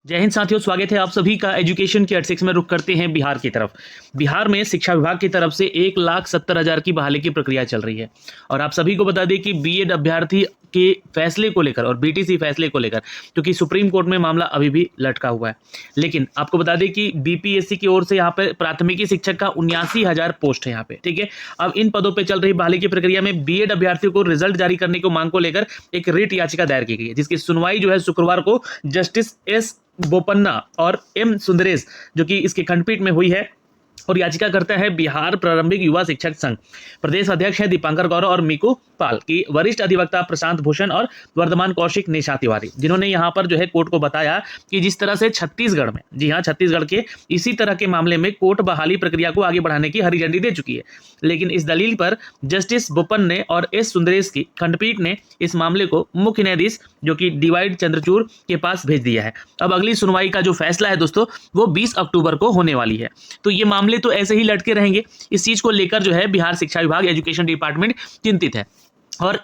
जय हिंद साथियों, स्वागत है आप सभी का एजुकेशन के एट 6 में। रुख करते हैं बिहार की तरफ। बिहार में शिक्षा विभाग की तरफ से 1,70,000 की बहाली की प्रक्रिया चल रही है और आप सभी को बता दें कि बीएड अभ्यर्थी के फैसले को लेकर और बीटीसी फैसले को लेकर क्योंकि सुप्रीम कोर्ट में मामला अभी भी लटका हुआ है। लेकिन आपको बता दें कि बीपीएससी की ओर से यहाँ पे प्राथमिकी शिक्षक का 79,000 पोस्ट है यहाँ पे, ठीक है। अब इन पदों पे चल रही बहाली की प्रक्रिया में बीएड अभ्यर्थियों को रिजल्ट जारी करने की मांग को लेकर एक रिट याचिका दायर की गई है, जिसकी सुनवाई जो है शुक्रवार को जस्टिस एस बोपन्ना और एम सुंदरेश जो कि इसके खंडपीठ में हुई है। और याचिका करता है बिहार प्रारंभिक युवा शिक्षक संघ। प्रदेश अध्यक्ष है दीपांकर गौरव और मीकू पाल की वरिष्ठ अधिवक्ता प्रशांत भूषण और वर्धमान कौशिक निशा तिवारी, जिन्होंने यहाँ पर जो है कोर्ट को बताया कि जिस तरह से छत्तीसगढ़ में, जी हाँ, छत्तीसगढ़ के इसी तरह के मामले में कोर्ट बहाली प्रक्रिया को आगे बढ़ाने की हरी झंडी दे चुकी है। लेकिन इस दलील पर जस्टिस बोपन्ना और एस सुंदरेश की खंडपीठ ने इस मामले को मुख्य न्यायाधीश जो कि डीवाई चंद्रचूड़ के पास भेज दिया है। अब अगली सुनवाई का जो फैसला है दोस्तों, वो 20 अक्टूबर को होने वाली है। तो ये मामले तो ऐसे ही लटके रहेंगे। इस चीज को लेकर जो है बिहार शिक्षा विभाग, एजुकेशन डिपार्टमेंट चिंतित है। और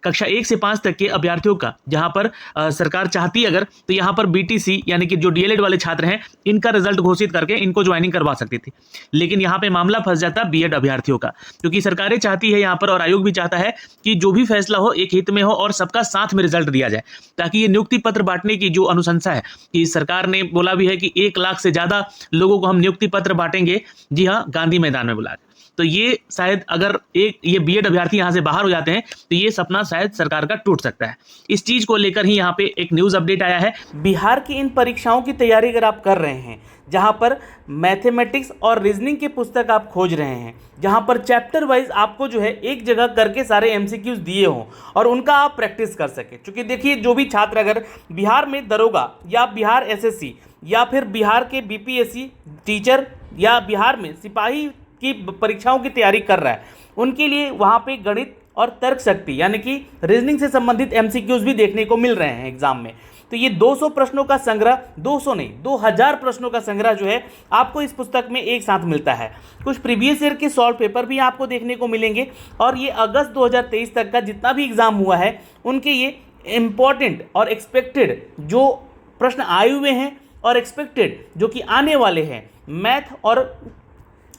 कक्षा 1 से 5 तक के अभ्यर्थियों का जहां पर सरकार चाहती अगर तो यहां पर बीटीसी यानी कि जो डीएलएड वाले छात्र हैं, इनका रिजल्ट घोषित करके इनको ज्वाइनिंग करवा सकती थी। लेकिन यहां पे मामला फंस जाता बीएड अभ्यर्थियों का, क्योंकि सरकारें चाहती है यहां पर और आयोग भी चाहता है कि जो भी फैसला हो एक हित में हो और सबका साथ में रिजल्ट दिया जाए, ताकि ये नियुक्ति पत्र बांटने की जो अनुशंसा है कि सरकार ने बोला भी है कि 1 लाख से ज्यादा लोगों को हम नियुक्ति पत्र बांटेंगे, जी हाँ, गांधी मैदान में बुला। तो ये शायद अगर ये बीएड अभ्यर्थी यहाँ से बाहर हो जाते हैं तो ये सपना शायद सरकार का टूट सकता है। इस चीज को लेकर ही यहाँ पे एक न्यूज अपडेट आया है। बिहार की इन परीक्षाओं की तैयारी अगर आप कर रहे हैं, जहां पर मैथमेटिक्स और रीजनिंग की पुस्तक आप खोज रहे हैं, जहां पर चैप्टर वाइज आपको जो है एक जगह करके सारे एमसीक्यूज दिए हों और उनका आप प्रैक्टिस कर सकें। क्योंकि देखिए, जो भी छात्र अगर बिहार में दरोगा या बिहार एसएससी या फिर बिहार के बीपीएससी टीचर या बिहार में सिपाही की परीक्षाओं की तैयारी कर रहा है, उनके लिए वहाँ पे गणित और तर्क शक्ति यानी कि रीजनिंग से संबंधित एमसीक्यूज भी देखने को मिल रहे हैं एग्जाम में। तो ये 200 प्रश्नों का संग्रह, 200 नहीं 2000 प्रश्नों का संग्रह जो है आपको इस पुस्तक में एक साथ मिलता है। कुछ प्रीवियस ईयर के सॉल्व पेपर भी आपको देखने को मिलेंगे और ये अगस्त 2023 तक का जितना भी एग्जाम हुआ है उनके ये इम्पॉर्टेंट और एक्सपेक्टेड जो प्रश्न आए हुए हैं और एक्सपेक्टेड जो कि आने वाले हैं मैथ और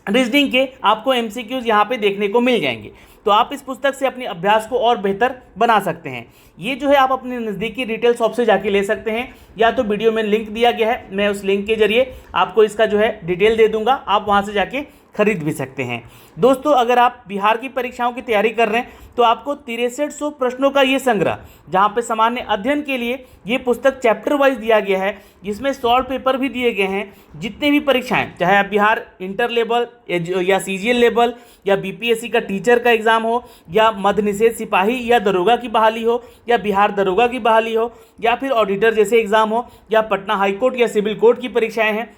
रीजनिंग के आपको एमसीक्यूज यहाँ पे देखने को मिल जाएंगे। तो आप इस पुस्तक से अपने अभ्यास को और बेहतर बना सकते हैं। ये जो है आप अपने नज़दीकी रिटेल शॉप से जाके ले सकते हैं, या तो वीडियो में लिंक दिया गया है, मैं उस लिंक के जरिए आपको इसका जो है डिटेल दे दूंगा, आप वहाँ से जाके खरीद भी सकते हैं। दोस्तों, अगर आप बिहार की परीक्षाओं की तैयारी कर रहे हैं तो आपको 6300 प्रश्नों का ये संग्रह, जहां पे सामान्य अध्ययन के लिए ये पुस्तक चैप्टर वाइज दिया गया है, जिसमें सॉल्व पेपर भी दिए गए हैं। जितने भी परीक्षाएं, चाहे आप बिहार इंटर लेवल या सीजीएल लेवल या बीपीएससी का टीचर का एग्जाम हो या मध्य निषेध सिपाही या दरोगा की बहाली हो या बिहार दरोगा की बहाली हो या फिर ऑडिटर जैसे एग्जाम हो या पटना हाईकोर्ट या सिविल कोर्ट की परीक्षाएं हैं,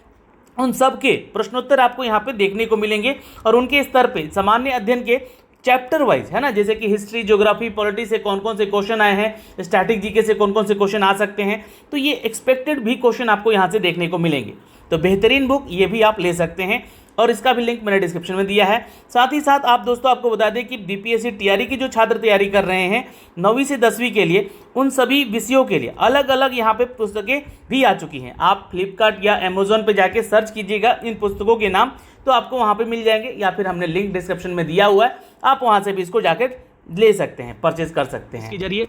उन सब के प्रश्नोत्तर आपको यहाँ पे देखने को मिलेंगे। और उनके स्तर पे सामान्य अध्ययन के चैप्टर वाइज है ना, जैसे कि हिस्ट्री, ज्योग्राफी, पॉलिटी से कौन कौन से क्वेश्चन आए हैं, स्टैटिक जीके से कौन कौन से क्वेश्चन आ सकते हैं, तो ये एक्सपेक्टेड भी क्वेश्चन आपको यहाँ से देखने को मिलेंगे। तो बेहतरीन बुक ये भी आप ले सकते हैं और इसका भी लिंक मैंने डिस्क्रिप्शन में दिया है। साथ ही साथ आप दोस्तों आपको बता दें कि बीपीएससी टीआरई की जो छात्र तैयारी कर रहे हैं 9वीं से 10वीं के लिए, उन सभी विषयों के लिए अलग अलग यहाँ पे पुस्तकें भी आ चुकी हैं। आप फ्लिपकार्ट या अमेजोन पे जाके सर्च कीजिएगा इन पुस्तकों के नाम, तो आपको वहाँ पे मिल जाएंगे, या फिर हमने लिंक डिस्क्रिप्शन में दिया हुआ है, आप वहाँ से भी इसको जाके ले सकते हैं, परचेज कर सकते हैं। इसके जरिए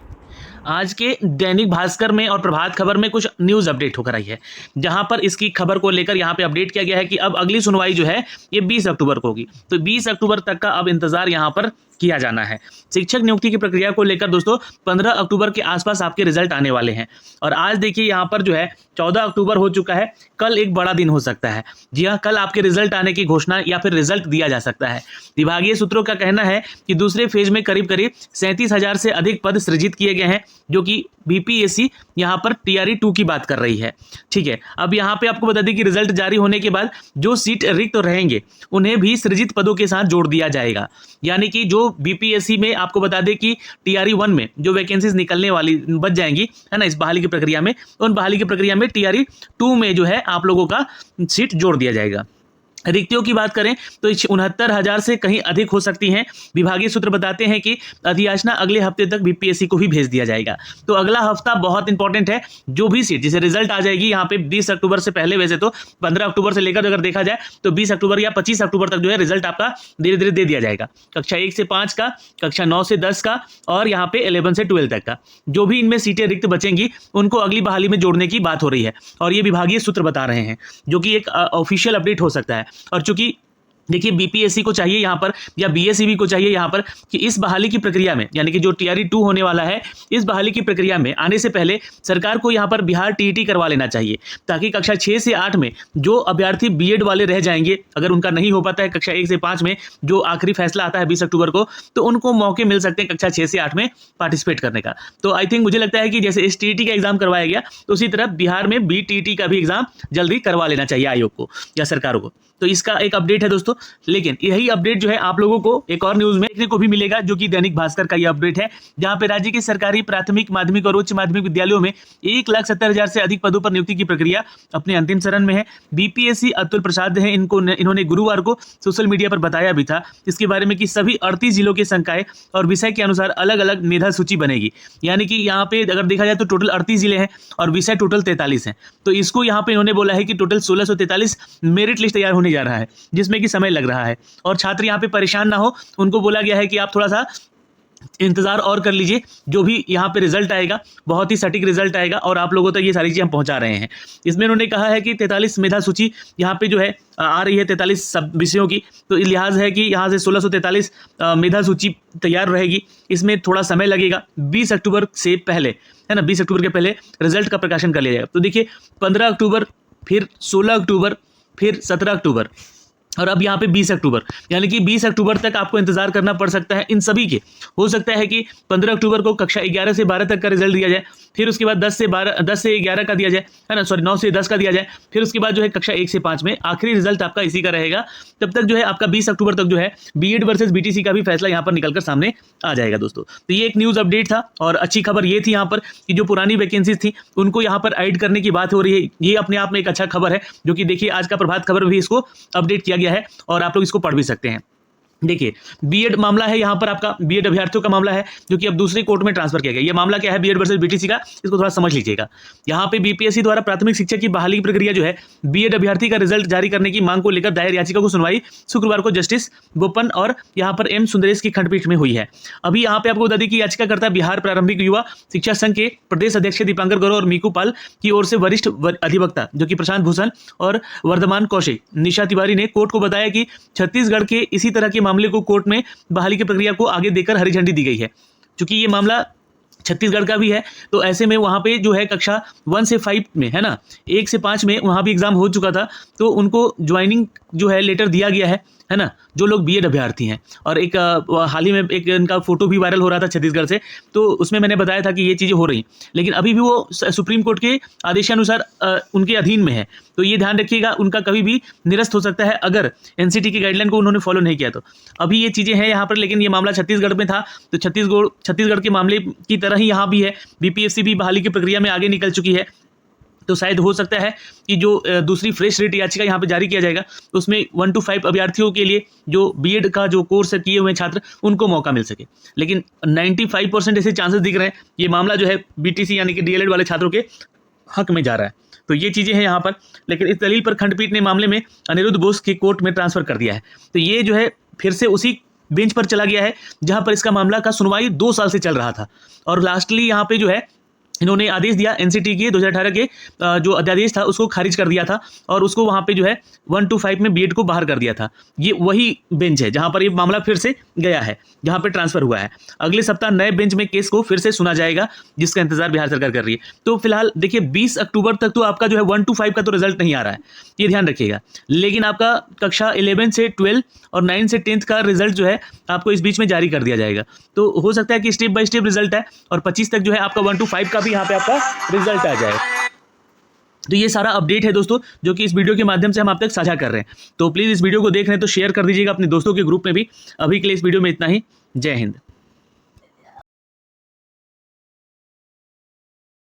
आज के दैनिक भास्कर में और प्रभात खबर में कुछ न्यूज अपडेट होकर आई है, जहां पर इसकी खबर को लेकर यहां पे अपडेट किया गया है कि अब अगली सुनवाई जो है ये 20 अक्टूबर को होगी। तो 20 अक्टूबर तक का अब इंतजार यहां पर किया जाना है। शिक्षक नियुक्ति की प्रक्रिया को लेकर दोस्तों 15 अक्टूबर के आसपास आपके रिजल्ट आने वाले हैं। और आज देखिए यहाँ पर जो है 14 अक्टूबर हो चुका है, कल एक बड़ा दिन हो सकता है। जी हाँ, कल आपके रिजल्ट आने की घोषणा या फिर रिजल्ट दिया जा सकता है। विभागीय सूत्रों का कहना है कि दूसरे फेज में करीब 37,000 से अधिक पद सृजित किए गए हैं, जो कि बीपीएससी यहाँ पर टीआरई 2 की बात कर रही है। ठीक है, अब यहाँ पे आपको बता दें कि रिजल्ट जारी होने के बाद जो सीट रिक्त रहेंगे उन्हें भी सृजित पदों के साथ जोड़ दिया जाएगा। यानी कि जो बीपीएससी में आपको बता दें कि टीआरई 1 में जो वैकेंसीज निकलने वाली बच जाएंगी है ना इस बहाली की प्रक्रिया में, उन बहाली की प्रक्रिया में टीआरई 2 में जो है आप लोगों का सीट जोड़ दिया जाएगा। रिक्तियों की बात करें तो 69,000 से कहीं अधिक हो सकती हैं। विभागीय सूत्र बताते हैं कि अधियाचना अगले हफ्ते तक बीपीएससी को भी भेज दिया जाएगा। तो अगला हफ्ता बहुत इंपॉर्टेंट है। जो भी सीट जैसे रिजल्ट आ जाएगी यहाँ पे 20 अक्टूबर से पहले, वैसे तो 15 अक्टूबर से लेकर अगर देखा जाए तो 20 अक्टूबर या 25 अक्टूबर तक जो है रिजल्ट आपका धीरे धीरे दे दिया जाएगा। कक्षा 1 से 5 का, कक्षा 9 से 10 का और यहाँ पे 11 से 12 तक का। जो भी इनमें सीटें रिक्त बचेंगी उनको अगली बहाली में जोड़ने की बात हो रही है और ये विभागीय सूत्र बता रहे हैं, जो कि एक ऑफिशियल अपडेट हो सकता है। और चूंकि देखिए बीपीएससी को चाहिए यहाँ पर या बीएसईबी को चाहिए यहाँ पर कि इस बहाली की प्रक्रिया में, यानी कि जो टीआरई 2 होने वाला है, इस बहाली की प्रक्रिया में आने से पहले सरकार को यहाँ पर बिहार टीईटी करवा लेना चाहिए, ताकि कक्षा 6 से 8 में जो अभ्यर्थी बीएड वाले रह जाएंगे, अगर उनका नहीं हो पाता है कक्षा 1 से 5 में जो आखिरी फैसला आता है 20 अक्टूबर को, तो उनको मौके मिल सकते हैं कक्षा 6 से 8 में पार्टिसिपेट करने का। तो आई थिंक मुझे लगता है कि जैसे इस टीईटी का एग्जाम करवाया गया, तो उसी तरह बिहार में बीटीईटी का भी एग्जाम जल्दी करवा लेना चाहिए आयोग को या सरकारों को। तो इसका एक अपडेट है दोस्तों। लेकिन यही अपडेट जो है आप लोगों को एक और न्यूज में देखने को भी मिलेगा, जो कि दैनिक भास्कर का ये अपडेट है, जहां पे राज्य के सरकारी प्राथमिक, माध्यमिक और उच्च माध्यमिक विद्यालयों में 1,70,000 से अधिक पदों पर नियुक्ति की प्रक्रिया अपने अंतिम चरण में है। बीपीएससी अतुल प्रसाद हैं, इन्होंने गुरुवार को सोशल मीडिया पर बताया भी था इसके बारे में कि सभी 38 जिलों के संकाय और विषय के अनुसार अलग अलग मेधा सूची बनेगी। यानी कि यहाँ पे अगर देखा जाए तो टोटल 38 जिले हैं और विषय टोटल 43 हैं। तो इसको यहाँ पे इन्होंने बोला है कि टोटल 1643 मेरिट लिस्ट तैयार होने जा रहा है, जिसमें कि समय लग रहा है और छात्र यहाँ पे परेशान ना हो, उनको बोला गया है कि आप थोड़ा सा इंतजार और कर लीजिए। जो भी यहाँ पे रिजल्ट आएगा बहुत ही सटीक रिजल्ट आएगा और आप लोगों तक ये सारी चीजें हम पहुंचा रहे हैं। इसमें उन्होंने कहा है कि 43 मेधा सूची यहाँ पे जो है आ रही है 43 सब विषयों की, तो लिहाज है कि यहाँ से 1643 मेधा सूची तैयार रहेगी। इसमें थोड़ा समय लगेगा, 20 अक्टूबर से पहले, है ना, 20 अक्टूबर के पहले रिजल्ट का प्रकाशन कर लिया जाएगा। तो देखिए 15 अक्टूबर, फिर 16 अक्टूबर, फिर 17 अक्टूबर और अब यहाँ पे 20 अक्टूबर, यानी कि 20 अक्टूबर तक आपको इंतजार करना पड़ सकता है इन सभी के। हो सकता है कि 15 अक्टूबर को कक्षा 11 से 12 तक का रिजल्ट दिया जाए, फिर उसके बाद 10 से 11 का दिया जाए, है ना, सॉरी 9 से 10 का दिया जाए, फिर उसके बाद जो है कक्षा 1 से 5 में आखिरी रिजल्ट आपका इसी का रहेगा। तब तक जो है आपका 20 अक्टूबर तक जो है बीएड वर्सेस बीटीसी का भी फैसला यहाँ पर निकलकर सामने आ जाएगा दोस्तों। तो ये एक न्यूज अपडेट था और अच्छी खबर ये थी यहाँ पर कि जो पुरानी वैकेंसीज थी उनको यहाँ पर ऐड करने की बात हो रही है। ये अपने आप में एक अच्छा खबर है, जो कि देखिए आज का प्रभात खबर भी इसको अपडेट किया गया है और आप लोग इसको पढ़ भी सकते हैं। देखिए बीएड मामला है, यहाँ पर आपका बीएड अभ्यर्थियों का मामला है जो कि अब दूसरे कोर्ट में ट्रांसफर किया गया। ये मामला क्या है बीएड वर्सेस बीटीसी का, इसको थोड़ा समझ लीजिएगा। यहाँ पे बीपीएससी द्वारा प्राथमिक शिक्षक की बहाली की प्रक्रिया जो है बीएड अभ्यर्थी का रिजल्ट जारी करने की मांग को लेकर दायर याचिका को सुनवाई शुक्रवार को जस्टिस बोपन और यहाँ पर एम सुंदरेश की खंडपीठ में हुई है। अभी यहाँ पे आपको बता दें कि याचिकाकर्ता बिहार प्रारंभिक युवा शिक्षा संघ के प्रदेश अध्यक्ष दीपांकर गौरव और मीकू पाल की ओर से वरिष्ठ अधिवक्ता जो कि प्रशांत भूषण और वर्धमान कौशिक निशा तिवारी ने कोर्ट को बताया कि छत्तीसगढ़ के इसी तरह के मामले को कोर्ट में बहाली की प्रक्रिया को आगे देकर हरी झंडी दी गई है। क्योंकि ये मामला छत्तीसगढ़ का भी है, तो ऐसे में वहाँ पे जो है कक्षा 1 से 5 में, है ना, 1 से 5 में वहाँ भी एग्जाम हो चुका था, तो उनको ज्वाइनिंग जो है लेटर दिया गया है ना, जो लोग बीएड अभ्यर्थी हैं। और एक हाल ही में एक इनका फोटो भी वायरल हो रहा था छत्तीसगढ़ से, तो उसमें मैंने बताया था कि ये चीज़ें हो रही, लेकिन अभी भी वो सुप्रीम कोर्ट के आदेशानुसार उनके अधीन में है। तो ये ध्यान रखिएगा, उनका कभी भी निरस्त हो सकता है अगर एनसीटी की गाइडलाइन को उन्होंने फॉलो नहीं किया तो। अभी ये चीज़ें हैं यहाँ पर, लेकिन ये मामला छत्तीसगढ़ में था, तो छत्तीसगढ़ के मामले की तरह ही यहाँ भी है। बीपीएससी भी बहाली की प्रक्रिया में आगे निकल चुकी है, तो शायद हो सकता है कि जो दूसरी फ्रेश रेट याचिका यहाँ पे जारी किया जाएगा, तो उसमें 1 to 5 अभ्यर्थियों के लिए जो बीएड का जो कोर्स किए हुए छात्र उनको मौका मिल सके। लेकिन 95% ऐसे चांसेस दिख रहे हैं ये मामला जो है बीटीसी यानी कि डीएलएड वाले छात्रों के हक में जा रहा है। तो ये चीज़ें हैं यहाँ पर, लेकिन इस दलील पर खंडपीठ ने मामले में अनिरुद्ध बोस के कोर्ट में ट्रांसफर कर दिया है। तो ये जो है फिर से उसी बेंच पर चला गया है जहाँ पर इसका मामला का सुनवाई 2 साल से चल रहा था, और लास्टली यहाँ पे जो है इन्होंने आदेश दिया, एनसीटी के 2018 के जो अध्यादेश था उसको खारिज कर दिया था और उसको वहाँ पे जो है 1 to 5 में बीएड को बाहर कर दिया था। ये वही बेंच है जहाँ पर ये मामला फिर से गया है, जहाँ पे ट्रांसफर हुआ है। अगले सप्ताह नए बेंच में केस को फिर से सुना जाएगा, जिसका इंतजार बिहार सरकार कर रही है। तो फिलहाल देखिए 20 अक्टूबर तक तो आपका जो है 1 to 5 का तो रिजल्ट नहीं आ रहा है, ये ध्यान रखिएगा। लेकिन आपका कक्षा 11 से 12 और 9 से 10th का रिजल्ट जो है आपको इस बीच में जारी कर दिया जाएगा। तो हो सकता है कि स्टेप बाय स्टेप रिजल्ट है और 25 तक जो है आपका 1 to 5 का भी यहाँ पे आपका रिजल्ट आ जाए। तो ये सारा अपडेट है दोस्तों, जो कि इस वीडियो के माध्यम से हम आप तक साझा कर रहे हैं। तो प्लीज़ इस वीडियो को देख रहे हैं तो शेयर कर दीजिएगा अपने दोस्तों के ग्रुप में भी। अभी के लिए इस वीडियो में इतना ही। जय हिंद।